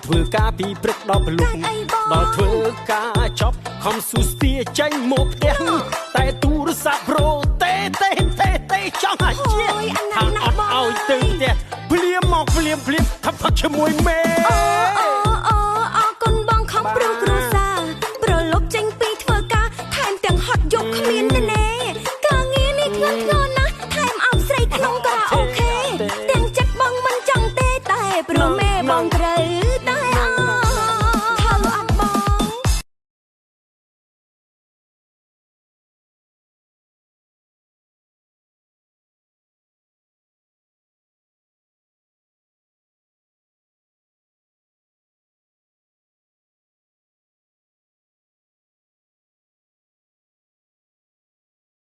ធ្វើការពីព្រឹកដល់ព្រលប់ដល់ធ្វើការចប់ខំស៊ូស្ទាចេញមកផ្ទះតែទូរស័ព្ទប្រូទេចង់អាជាថាអត់ឲ្យទៅផ្ទះភ្លាមមកភ្លាមថាផឹកជាមួយមេ